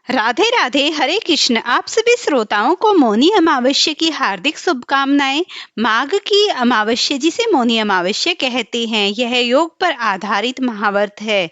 राधे राधे, हरे कृष्ण। आप सभी श्रोताओं को मौनी अमावस्या की हार्दिक शुभकामनाएं। माघ की अमावस्या, जिसे मौनी अमावस्या कहते हैं, यह योग पर आधारित महाव्रत है।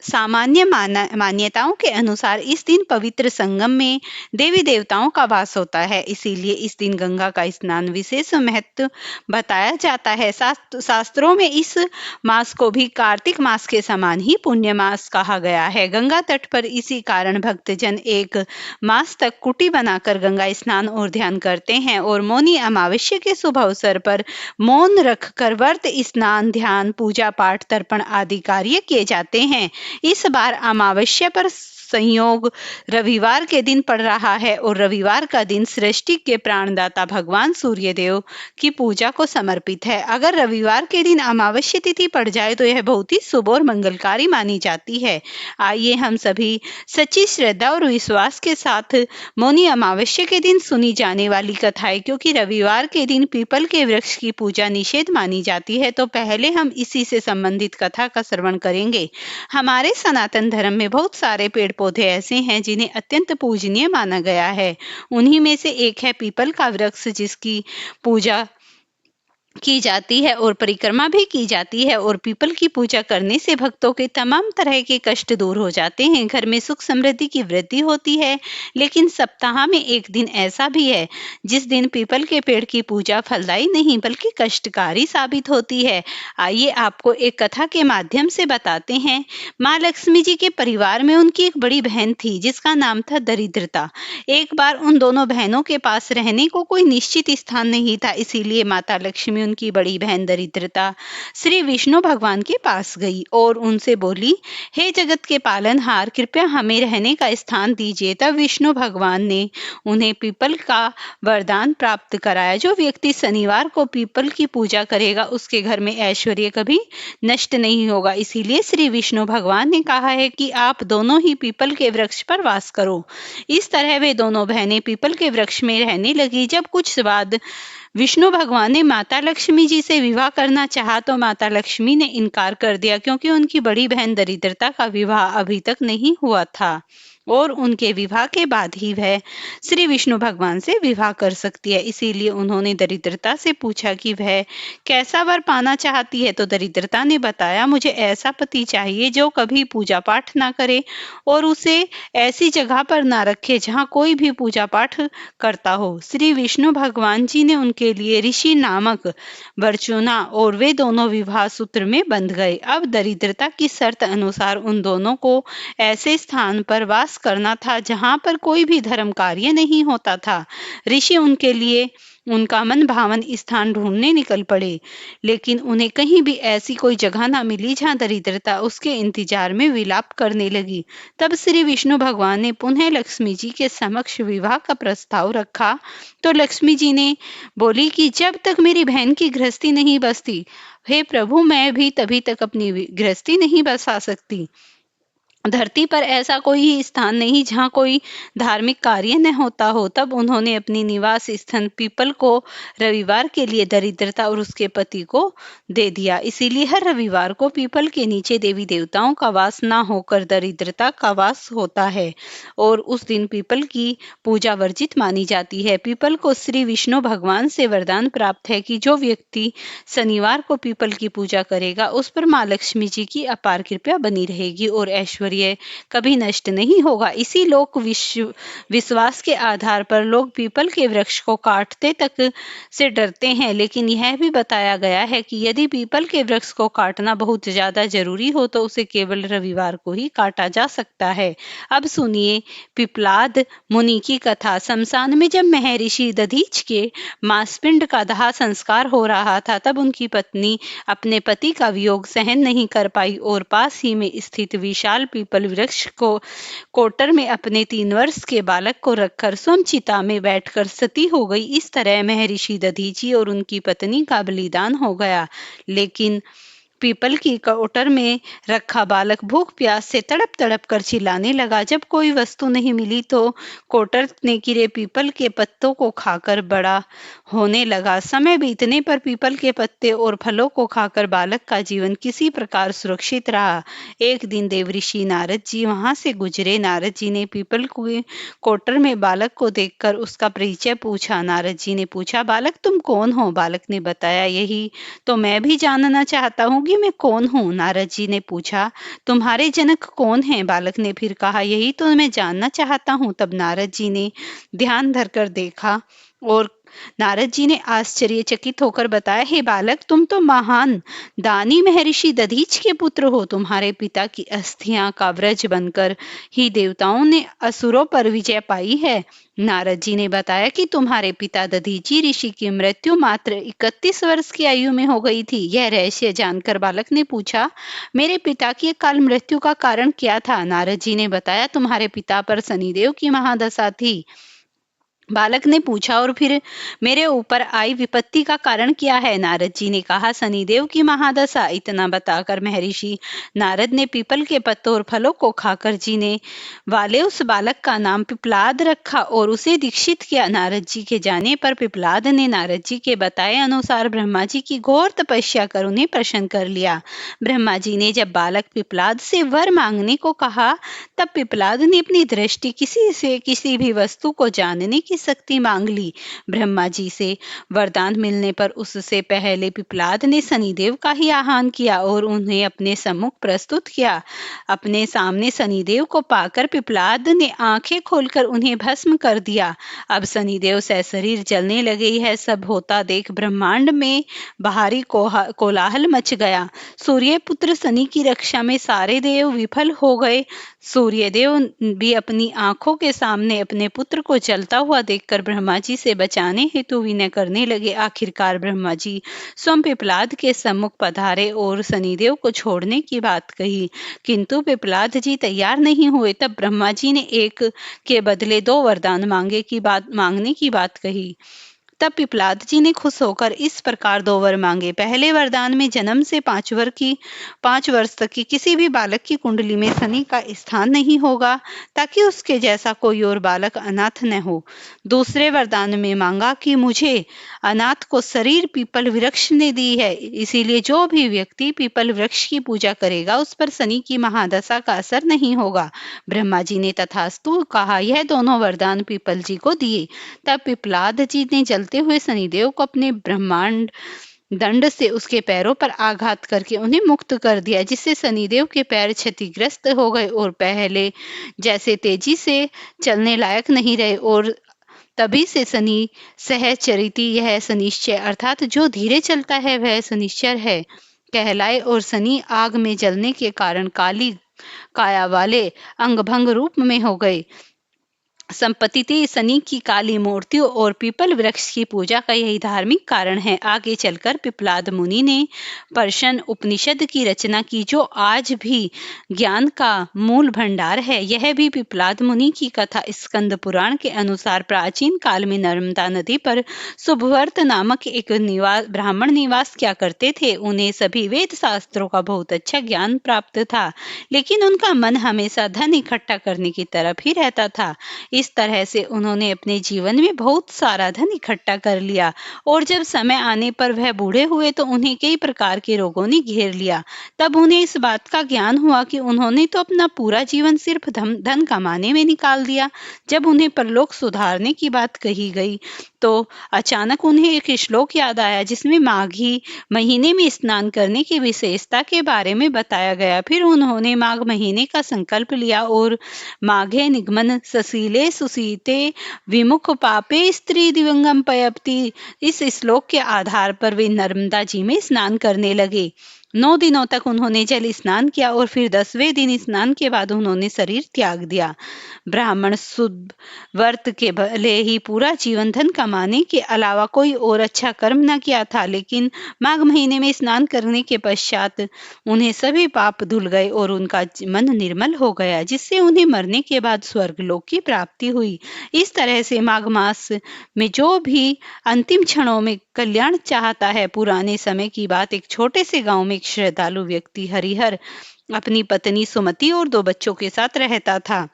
सामान्य मान्यताओं के अनुसार इस दिन पवित्र संगम में देवी देवताओं का वास होता है, इसीलिए इस दिन गंगा का स्नान विशेष महत्व बताया जाता है। शास्त्रों में इस मास को भी कार्तिक मास के समान ही पुण्य मास कहा गया है। गंगा तट पर इसी कारण भक्तजन एक मास तक कुटी बनाकर गंगा स्नान और ध्यान करते हैं और मौनी अमावस्या के शुभ अवसर पर मौन रखकर व्रत, स्नान, ध्यान, पूजा पाठ, तर्पण आदि कार्य किए जाते हैं। इस बार अमावस्या पर संयोग रविवार के दिन पड़ रहा है और रविवार का दिन सृष्टि के प्राणदाता भगवान सूर्यदेव की पूजा को समर्पित है। अगर रविवार के दिन अमावस्या तिथि पड़ जाए तो यह बहुत ही शुभ और मंगलकारी मानी जाती है। आइए हम सभी सच्ची श्रद्धा और विश्वास के साथ मौनी अमावस्या के दिन सुनी जाने वाली कथाएं, क्योंकि रविवार के दिन पीपल के वृक्ष की पूजा निषेध मानी जाती है, तो पहले हम इसी से संबंधित कथा का श्रवण करेंगे। हमारे सनातन धर्म में बहुत सारे पेड़ पौधे ऐसे हैं जिन्हें अत्यंत पूजनीय माना गया है। उन्हीं में से एक है पीपल का वृक्ष, जिसकी पूजा की जाती है और परिक्रमा भी की जाती है। और पीपल की पूजा करने से भक्तों के तमाम तरह के कष्ट दूर हो जाते हैं, घर में सुख समृद्धि की वृद्धि होती है। लेकिन सप्ताह में एक दिन ऐसा भी है जिस दिन पीपल के पेड़ की पूजा फलदायी नहीं बल्कि कष्टकारी साबित होती है। आइए आपको एक कथा के माध्यम से बताते हैं। माँ लक्ष्मी जी के परिवार में उनकी एक बड़ी बहन थी जिसका नाम था दरिद्रता। एक बार उन दोनों बहनों के पास रहने को कोई निश्चित स्थान नहीं था, इसीलिए माता लक्ष्मी उनकी बड़ी बहन दरिद्रता श्री विष्णु भगवान के पास गई और उनसे बोली, हे जगत के पालनहार, कृपया हमें रहने का स्थान दीजिए। तब विष्णु भगवान ने उन्हें पीपल का वरदान प्राप्त कराया। जो व्यक्ति शनिवार को पीपल की पूजा करेगा उसके घर में ऐश्वर्य कभी नष्ट नहीं होगा। इसीलिए श्री विष्णु भगवान ने कहा है कि आप दोनों ही पीपल के वृक्ष पर वास करो। इस तरह वे दोनों बहनें पीपल के वृक्ष में रहने लगी। जब कुछ बाद विष्णु भगवान ने माता लक्ष्मी जी से विवाह करना चाहा तो माता लक्ष्मी ने इनकार कर दिया, क्योंकि उनकी बड़ी बहन दरिद्रता का विवाह अभी तक नहीं हुआ था और उनके विवाह के बाद ही वह श्री विष्णु भगवान से विवाह कर सकती है। इसीलिए उन्होंने दरिद्रता से पूछा कि वह कैसा वर पाना चाहती है। तो दरिद्रता ने बताया, मुझे ऐसा पति चाहिए जो कभी पूजा पाठ ना करे और उसे ऐसी जगह पर ना रखे जहाँ कोई भी पूजा पाठ करता हो। श्री विष्णु भगवान जी ने उनके लिए ऋषि नामक वर चुना और वे दोनों विवाह सूत्र में बंध गए। अब दरिद्रता की शर्त अनुसार उन दोनों को ऐसे स्थान पर वास करना था जहां पर कोई भी धर्म कार्य नहीं होता था। ऋषि उनके लिए उनका मन भावन स्थान ढूंढने निकल पड़े, लेकिन उन्हें कहीं भी ऐसी कोई जगह ना मिली जहां दरिद्रता उसके इंतजार में विलाप करने लगी। तब श्री विष्णु भगवान ने पुनः लक्ष्मी जी के समक्ष विवाह का प्रस्ताव रखा। तो लक्ष्मी जी ने बोली कि जब तक मेरी बहन की गृहस्थी नहीं बसती, हे प्रभु, मैं भी तभी तक अपनी गृहस्थी नहीं बसा सकती। धरती पर ऐसा कोई ही स्थान नहीं जहाँ कोई धार्मिक कार्य न होता हो। तब उन्होंने अपनी निवास स्थान पीपल को रविवार के लिए दरिद्रता और उसके पति को दे दिया। इसीलिए हर रविवार को पीपल के नीचे देवी देवताओं का वास ना होकर दरिद्रता का वास होता है और उस दिन पीपल की पूजा वर्जित मानी जाती है। पीपल को श्री विष्णु भगवान से वरदान प्राप्त है कि जो व्यक्ति शनिवार को पीपल की पूजा करेगा उस पर माँ लक्ष्मी जी की अपार कृपा बनी रहेगी और ऐश्वर्य कभी नष्ट नहीं होगा। इसी लोक विश्वास के आधार पर लोग पीपल के वृक्ष को काटते तक से डरते हैं, लेकिन यह भी बताया गया है कि यदि पीपल के वृक्ष को काटना बहुत ज्यादा जरूरी हो तो उसे केवल रविवार को ही काटा जा सकता है। अब सुनिए पिपलाद मुनि की कथा। शमशान में जब महर्षि दधीच के मांसपिंड का दाह संस्कार हो रहा था, तब उनकी पत्नी अपने पति का वियोग सहन नहीं कर पाई और पास ही में स्थित विशाल पीपल वृक्ष को कोटर में अपने 3 वर्ष के बालक को रखकर स्वयं चिता में बैठकर सती हो गई। इस तरह महर्षि दधीची और उनकी पत्नी का बलिदान हो गया। लेकिन पीपल की कोटर में रखा बालक भूख प्यास से तड़प तड़प कर चिल्लाने लगा। जब कोई वस्तु नहीं मिली तो कोटर ने गिरे पीपल के पत्तों को खाकर बड़ा होने लगा। समय बीतने पर पीपल के पत्ते और फलों को खाकर बालक का जीवन किसी प्रकार सुरक्षित रहा। एक दिन देवऋषि नारद जी वहां से गुजरे। नारद जी ने पीपल के कोटर में बालक को देखकर उसका परिचय पूछा। नारद जी ने पूछा, बालक तुम कौन हो? बालक ने बताया, यही तो मैं भी जानना चाहता हूँ कि मैं कौन हूँ। नारद जी ने पूछा, तुम्हारे जनक कौन है? बालक ने फिर कहा, यही तो मैं जानना चाहता हूँ। तब नारद जी ने ध्यान धरकर देखा और नारद जी ने आश्चर्यचकित होकर बताया, हे बालक, तुम तो महान दानी महर्षि दधीच के पुत्र हो। तुम्हारे पिता की अस्थियां कवच बनकर ही देवताओं ने असुरों पर विजय पाई है। नारद जी ने बताया कि तुम्हारे पिता दधीची ऋषि की मृत्यु मात्र 31 वर्ष की आयु में हो गई थी। यह रहस्य जानकर बालक ने पूछा, मेरे पिता की अकाल मृत्यु का कारण क्या था? नारद जी ने बताया, तुम्हारे पिता पर शनिदेव की महादशा थी। बालक ने पूछा, और फिर मेरे ऊपर आई विपत्ति का कारण क्या है? नारद जी ने कहा, शनिदेव की महादशा। इतना बताकर महर्षि नारद ने पीपल के पत्तों और फलों को खाकर जीने वाले उस बालक का नाम पिपलाद रखा और उसे दीक्षित किया। नारद जी के जाने पर पिपलाद ने नारद जी के बताए अनुसार ब्रह्मा जी की घोर तपस्या कर उन्हें प्रसन्न कर लिया। ब्रह्मा जी ने जब बालक पिपलाद से वर मांगने को कहा, तब पिपलाद ने अपनी दृष्टि किसी भी वस्तु को जानने की शक्ति मांग ली। ब्रह्मा जी से वरदान मिलने पर उससे पहले पिपलाद ने शनिदेव का ही आह्वान किया और उन्हें अपने सम्मुख प्रस्तुत किया। अपने सामने शनिदेव को पाकर पिपलाद ने आंखें खोलकर उन्हें भस्म कर दिया। अब शनिदेव सशरीर जलने लगे। यह सब होता देख ब्रह्मांड में भारी कोलाहल मच गया। सूर्य पुत्र शनि की रक्षा में सारे देव विफल हो गए। सूर्यदेव भी अपनी आंखों के सामने अपने पुत्र को जलता हुआ देखकर ब्रह्मा जी से बचाने हेतु विनय करने लगे। आखिरकार ब्रह्मा जी स्वयं पिपलाद के सम्मुख पधारे और शनिदेव को छोड़ने की बात कही, किंतु पिपलाद जी तैयार नहीं हुए। तब ब्रह्मा जी ने एक के बदले 2 वरदान मांगने की बात कही। तब पिपलाद जी ने खुश होकर इस प्रकार 2 वर मांगे। पहले वरदान में जन्म से 5 वर्ष तक की किसी भी बालक की कुंडली में शनि का स्थान नहीं होगा, ताकि उसके जैसा कोई और बालक अनाथ न हो। दूसरे वरदान में मांगा कि मुझे अनाथ को शरीर पीपल वृक्ष ने दी है, इसीलिए जो भी व्यक्ति पीपल वृक्ष की पूजा करेगा उस पर शनि की महादशा का असर नहीं होगा। ब्रह्मा जी ने तथास्तु कहा। यह दोनों वरदान पीपल जी को दिए। तब पिपलाद जी ने जलते हुए शनिदेव को अपने ब्रह्मांड दंड से उसके पैरों पर आघात करके उन्हें मुक्त कर दिया, जिससे शनिदेव के पैर क्षतिग्रस्त हो गए और पहले जैसे तेजी से चलने लायक नहीं रहे। और तभी से शनि सहचरिती, यह शनिश्चय अर्थात जो धीरे चलता है वह शनिश्चर है, कहलाए। और शनि आग में जलने के कारण काली काया वाले अंगभंग रूप में हो गए। संपत्ति शनि की काली मूर्तियों और पीपल वृक्ष की पूजा का यही धार्मिक कारण है। आगे चलकर पिपलाद मुनि ने पर्शन उपनिषद की रचना की, जो आज भी ज्ञान का मूल भंडार है। यह भी पिपलाद मुनि की कथा। स्कंद पुराण के अनुसार प्राचीन काल में नर्मदा नदी पर शुभवर्त नामक एक ब्राह्मण निवास किया करते थे। उन्हें सभी वेद शास्त्रों का बहुत अच्छा ज्ञान प्राप्त था, लेकिन उनका मन हमेशा धन इकट्ठा करने की तरफ ही रहता था। इस तरह से उन्होंने अपने जीवन में बहुत सारा धन इकट्ठा कर लिया, और जब समय आने पर वह बूढ़े हुए तो उन्हें कई प्रकार के रोगों ने घेर लिया। तब उन्हें इस बात का ज्ञान हुआ कि उन्होंने तो अपना पूरा जीवन सिर्फ धन कमाने में निकाल दिया। जब उन्हें परलोक सुधारने की बात कही गई तो अचानक उन्हें एक श्लोक याद आया, जिसमें माघी महीने में स्नान करने की विशेषता के बारे में बताया गया। फिर उन्होंने माघ महीने का संकल्प लिया और माघे निगमन सशीले सुशीते विमुख पापे स्त्री दिवंगम पयप्ति, इस श्लोक के आधार पर वे नर्मदा जी में स्नान करने लगे। 9 दिनों तक उन्होंने जल स्नान किया और फिर 10वें दिन स्नान के बाद उन्होंने शरीर त्याग दिया। ब्राह्मण शुद्ध व्रत के भले ही पूरा जीवन धन कमाने के अलावा कोई और अच्छा कर्म न किया था, लेकिन माघ महीने में स्नान करने के पश्चात उन्हें सभी पाप धुल गए और उनका मन निर्मल हो गया, जिससे उन्हें मरने के बाद स्वर्गलोक की प्राप्ति हुई। इस तरह से माघ मास में जो भी अंतिम क्षणों में कल्याण चाहता है। पुराने समय की बात, एक छोटे से गांव में एक एक श्रद्धालु व्यक्ति हरिहर अपनी पत्नी सुमति और 2 बच्चों के साथ रहता था।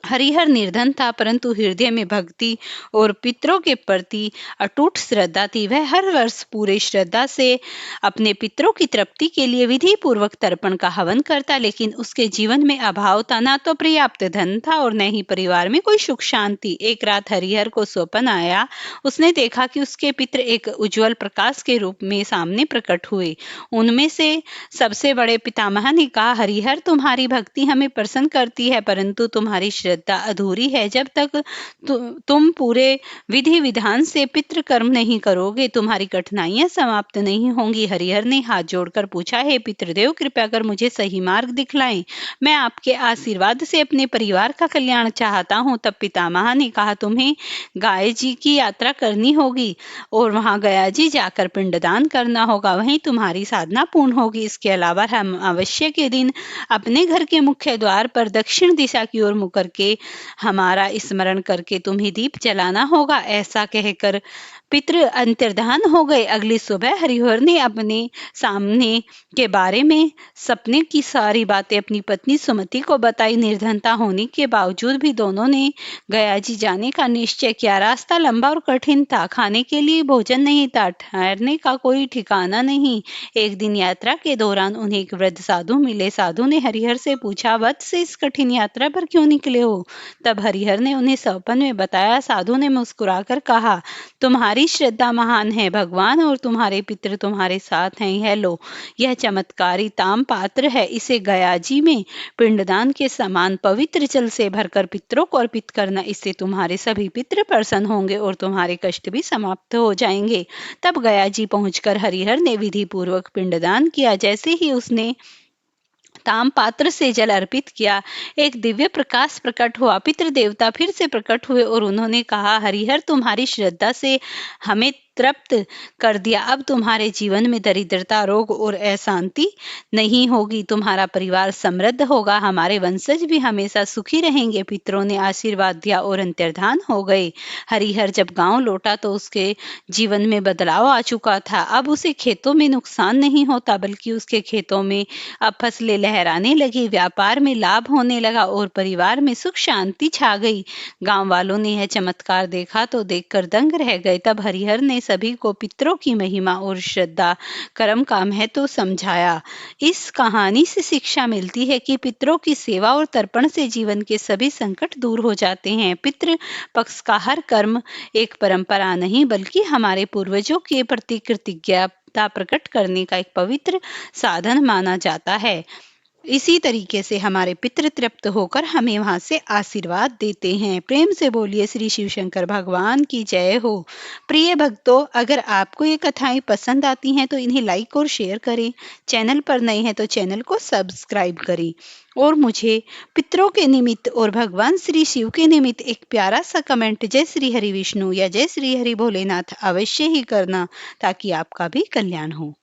हरिहर निर्धन था, परंतु हृदय में भक्ति और पितरों के प्रति अटूट श्रद्धा थी। वह हर वर्ष पूरे श्रद्धा से अपने पितरों की तृप्ति के लिए विधि पूर्वक तर्पण का हवन करता, लेकिन उसके जीवन में अभाव था। न तो पर्याप्त धन था और न ही परिवार में कोई सुख शांति। एक रात हरिहर को स्वप्न आया। उसने देखा कि उसके पितर एक उज्जवल प्रकाश के रूप में सामने प्रकट हुए। उनमें से सबसे बड़े पितामह ने कहा, हरिहर, तुम्हारी भक्ति हमें प्रसन्न करती है, परंतु तुम्हारी श्रद्धा अधूरी है। जब तक तुम पूरे विधि विधान से पितृ कर्म नहीं करोगे, तुम्हारी कठिनाइयां समाप्त नहीं होंगी। हरिहर ने हाथ जोड़कर पूछा, हे पितृदेव, कृपया कर मुझे सही मार्ग दिखलाएं। मैं आपके आशीर्वाद से अपने परिवार का कल्याण चाहता हूँ। तब पितामह ने कहा, तुम्हें गाय जी की यात्रा करनी होगी और वहां गया जी जाकर पिंडदान करना होगा, वहीं तुम्हारी साधना पूर्ण होगी। इसके अलावा हम अमावस्या के दिन अपने घर के मुख्य द्वार पर दक्षिण दिशा की ओर मुख करके हमारा स्मरण करके तुम्हें दीप जलाना होगा। ऐसा कहकर पितृ अंतर्धान हो गए। अगली सुबह हरिहर ने अपने सामने के बारे में सपने की सारी बातें अपनी पत्नी सुमति को बताई। निर्धनता होने के बावजूद भी दोनों ने गया जी जाने का निश्चय किया। रास्ता लंबा और कठिन था, खाने के लिए भोजन नहीं था, ठहरने का कोई ठिकाना नहीं। एक दिन यात्रा के दौरान उन्हें एक वृद्ध साधु मिले। साधु ने हरिहर से पूछा, वत्स, इस कठिन यात्रा पर क्यों निकले हो? तब हरिहर ने उन्हें सपन में बताया। साधु ने मुस्कुराकर कहा, तुम्हारी श्रद्धा महान है, भगवान और तुम्हारे पितृ तुम्हारे साथ हैं। यह लो, यह चमत्कारी ताम पात्र है, इसे गया जी में पिंडदान के समान पवित्र जल से भरकर पितरों को अर्पित करना। इससे तुम्हारे सभी पितृ प्रसन्न होंगे और तुम्हारे कष्ट भी समाप्त हो जाएंगे। तब गया जी पहुंचकर हरिहर ने विधि पूर्वक पिंडदान किया। जैसे ही उसने ताम पात्र से जल अर्पित किया, एक दिव्य प्रकाश प्रकट हुआ। पितृ देवता फिर से प्रकट हुए और उन्होंने कहा, हरिहर, तुम्हारी श्रद्धा से हमें तृप्त कर दिया। अब तुम्हारे जीवन में दरिद्रता, रोग और अशांति नहीं होगी। तुम्हारा परिवार समृद्ध होगा। हमारे वंशज भी हमेशा सुखी रहेंगे। पितरों ने आशीर्वाद दिया और अंतर्धान हो गए। हरिहर जब गांव लौटा तो उसके जीवन में बदलाव आ चुका था। अब उसे खेतों में नुकसान नहीं होता, बल्कि उसके खेतों में अब फसलें लहराने लगी, व्यापार में लाभ होने लगा और परिवार में सुख शांति छा गई। गांव वालों ने यह चमत्कार देखा तो देखकर दंग रह गए। तब हरिहर ने सभी को पितरों की महिमा और श्रद्धा कर्म का महत्व समझाया। इस कहानी से शिक्षा मिलती है कि पितरों की सेवा और तर्पण से जीवन के सभी संकट दूर हो जाते हैं। पितृ पक्ष का हर कर्म एक परंपरा नहीं, बल्कि हमारे पूर्वजों के प्रति कृतज्ञता प्रकट करने का एक पवित्र साधन माना जाता है। इसी तरीके से हमारे पितृ तृप्त होकर हमें वहां से आशीर्वाद देते हैं। प्रेम से बोलिए श्री शिव शंकर भगवान की जय हो। प्रिय भक्तों, अगर आपको ये कथाएं पसंद आती हैं तो इन्हें लाइक और शेयर करें। चैनल पर नए हैं तो चैनल को सब्सक्राइब करें और मुझे पितरों के निमित्त और भगवान श्री शिव के निमित्त एक प्यारा सा कमेंट जय श्री हरि विष्णु या जय श्री हरि भोलेनाथ अवश्य ही करना, ताकि आपका भी कल्याण हो।